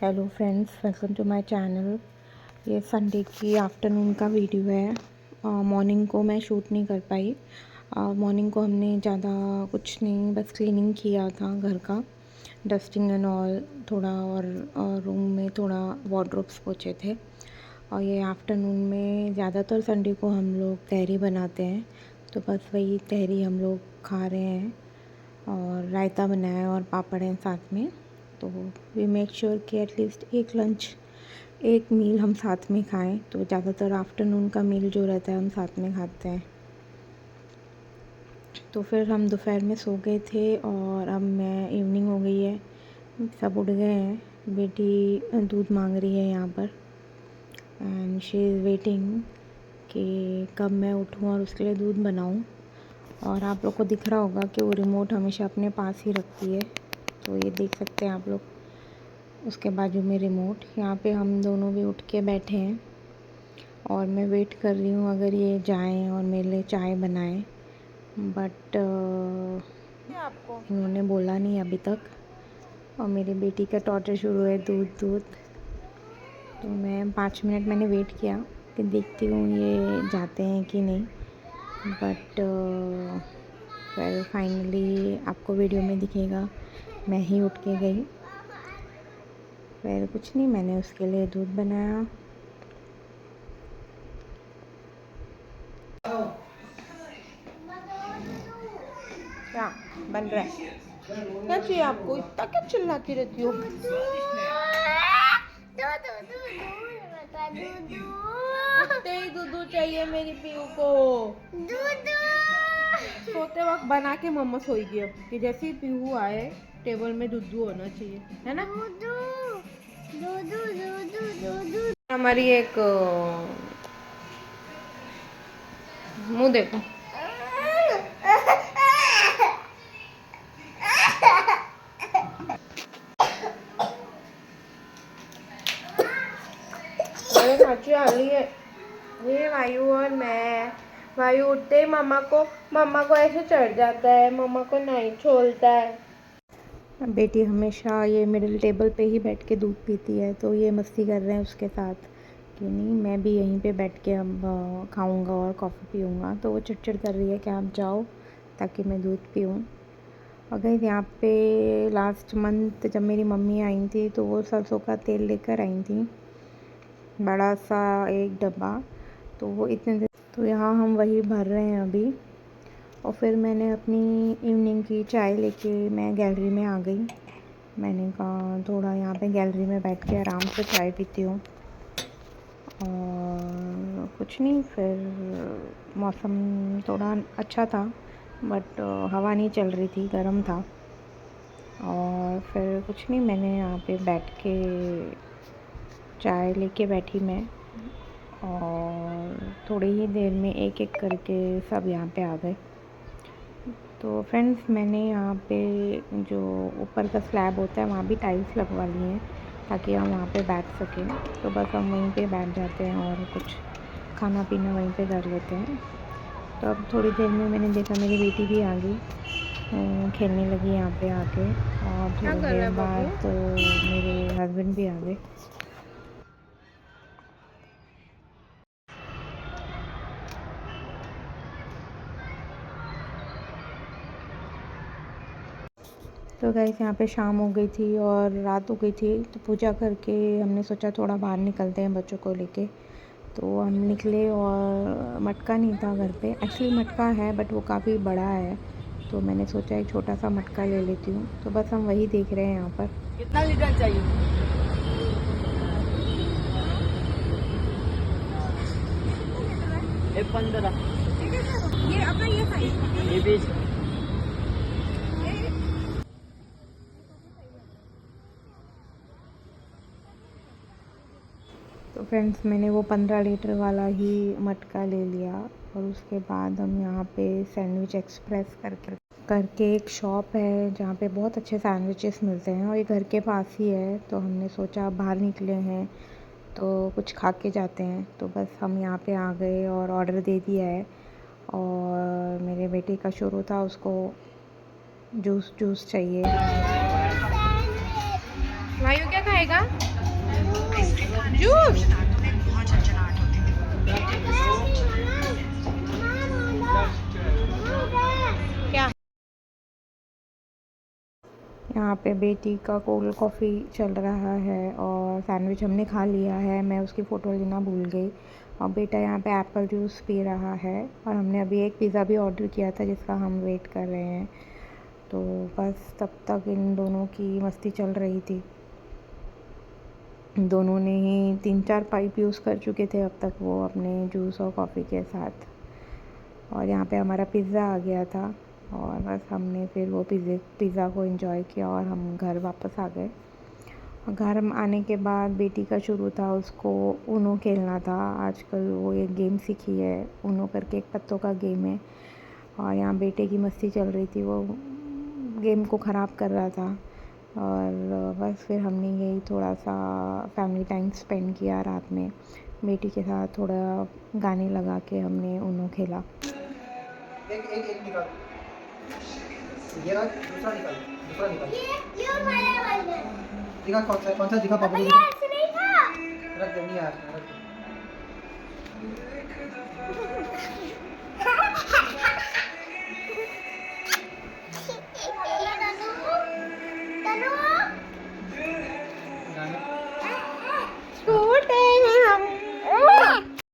Hello friends, welcome to my channel. ये Sunday की afternoon का वीडियो है। मॉर्निंग को मैं शूट नहीं कर पाई। मॉर्निंग को हमने ज़्यादा कुछ नहीं, बस क्लीनिंग किया था घर का, डस्टिंग एंड ऑल थोड़ा, और रूम में थोड़ा वार्डरोब्स पोछे थे। और ये आफ्टरनून में ज़्यादातर संडे को हम लोग तहरी बनाते हैं, तो बस वही तहरी हम लोग खा रहे हैं। और रायता बनाया है और पापड़ हैं साथ में। तो वी मेक श्योर कि एटलीस्ट एक मील हम साथ में खाएं। तो ज़्यादातर आफ्टरनून का मील जो रहता है हम साथ में खाते हैं। तो फिर हम दोपहर में सो गए थे और अब मैं इवनिंग हो गई है, सब उठ गए हैं। बेटी दूध मांग रही है यहाँ पर एंड शी इज़ वेटिंग कि कब मैं उठूँ और उसके लिए दूध बनाऊँ। और आप लोग को दिख रहा होगा कि वो रिमोट हमेशा अपने पास ही रखती है, तो ये देख सकते हैं आप लोग, उसके बाजू में रिमोट। यहाँ पे हम दोनों भी उठ के बैठे हैं और मैं वेट कर रही हूँ अगर ये जाएं और मेरे लिए चाय बनाएं, बट आपको इन्होंने बोला नहीं अभी तक। और मेरी बेटी का टॉर्चर शुरू है, दूध दूध। तो मैं 5 मिनट मैंने वेट किया कि देखती हूँ ये जाते हैं कि नहीं, बट फिर फाइनली आपको वीडियो में दिखेगा मैं ही उठ के गई। फिर कुछ नहीं, मैंने उसके लिए दूध बनाया। क्या बन रहा है? क्या चाहिए आपको? इतना क्या चिल्लाती रहती हो? उठते ही दूध चाहिए मेरी पीयू को। सोते वक्त बना के मम्मा सोएगी अब कि जैसे ही पीहू आए टेबल में दूध होना चाहिए, है ना? हमारी एक मुंह देखो। चाची आ रही है, ये वायु और मैं। वायु उठते ही मम्मा को ऐसे चढ़ जाता है, मम्मा को नहीं छोड़ता है। बेटी हमेशा ये मिडिल टेबल पे ही बैठ के दूध पीती है, तो ये मस्ती कर रहे हैं उसके साथ कि नहीं मैं भी यहीं पे बैठ के अब खाऊंगा और कॉफ़ी पीऊँगा। तो वो चिड़चिड़ कर रही है कि आप जाओ ताकि मैं दूध पीऊँ। अगर यहाँ पे लास्ट मंथ जब मेरी मम्मी आई थी तो वो सरसों का तेल लेकर आई थी, बड़ा सा एक डब्बा। तो वो इतने, तो यहाँ हम वही भर रहे हैं अभी। और फिर मैंने अपनी इवनिंग की चाय लेके मैं गैलरी में आ गई। मैंने कहा थोड़ा यहाँ पे गैलरी में बैठ के आराम से चाय पीती हूँ। और कुछ नहीं, फिर मौसम थोड़ा अच्छा था बट हवा नहीं चल रही थी, गर्म था। और फिर कुछ नहीं, मैंने यहाँ पे बैठ के चाय लेके बैठी मैं, और थोड़ी ही देर में एक एक करके सब यहाँ पे आ गए। तो फ्रेंड्स, मैंने यहाँ पे जो ऊपर का स्लैब होता है वहाँ भी टाइल्स लगवा ली हैं ताकि हम वहाँ पे बैठ सकें। तो बस हम वहीं पे बैठ जाते हैं और कुछ खाना पीना वहीं पे कर लेते हैं। तो अब थोड़ी देर में मैंने देखा मेरी बेटी भी आ गई, खेलने लगी यहाँ पे आके। और थोड़ी देर बाद तो मेरे हस्बैंड भी आ गए। तो गाइस, यहाँ पे शाम हो गई थी और रात हो गई थी, तो पूजा करके हमने सोचा थोड़ा बाहर निकलते हैं बच्चों को लेके। तो हम निकले और मटका नहीं था घर पे। एक्चुअली मटका है बट वो काफ़ी बड़ा है, तो मैंने सोचा एक छोटा सा मटका ले लेती हूँ। तो बस हम वही देख रहे हैं यहाँ पर। कितना लीटर चाहिए? 15। ये अपना ये साइज ये 20। तो फ्रेंड्स, मैंने वो 15 लीटर वाला ही मटका ले लिया। और उसके बाद हम यहाँ पे सैंडविच एक्सप्रेस करके एक शॉप है जहाँ पे बहुत अच्छे सैंडविचेस मिलते हैं और ये घर के पास ही है। तो हमने सोचा बाहर निकले हैं तो कुछ खा के जाते हैं। तो बस हम यहाँ पे आ गए और ऑर्डर दे दिया है। और मेरे बेटे का शुरू था, उसको जूस चाहिए। वायु क्या खाएगा? जूस। क्या? यहाँ पे बेटी का कोल्ड कॉफ़ी चल रहा है और सैंडविच हमने खा लिया है। मैं उसकी फ़ोटो लेना भूल गई और बेटा यहाँ पे एप्पल जूस पी रहा है और हमने अभी एक पिज़्ज़ा भी ऑर्डर किया था जिसका हम वेट कर रहे हैं। तो बस तब तक इन दोनों की मस्ती चल रही थी। दोनों ने ही 3-4 पाइप यूज़ कर चुके थे अब तक वो अपने जूस और कॉफ़ी के साथ। और यहाँ पे हमारा पिज़्ज़ा आ गया था और बस हमने फिर वो पिज़्ज़ा को एंजॉय किया और हम घर वापस आ गए। घर आने के बाद बेटी का शुरू था, उसको ऊनो खेलना था। आजकल वो एक गेम सीखी है, ऊनो करके एक पत्तों का गेम है और यहाँ बेटे की मस्ती चल रही थी, वो गेम को ख़राब कर रहा था। और बस फिर हमने यही थोड़ा सा फैमिली टाइम स्पेंड किया रात में बेटी के साथ, थोड़ा गाने लगा के हमने ऊनो खेला। एक एक एक निकाल, ये रहा, दूसरा निकाल, दूसरा निकाल। ये वाला वाला दिखा, कौन सा दिखा पापा को दिखा। ऐसे नहीं था, रख दे, नहीं यार, रख दे।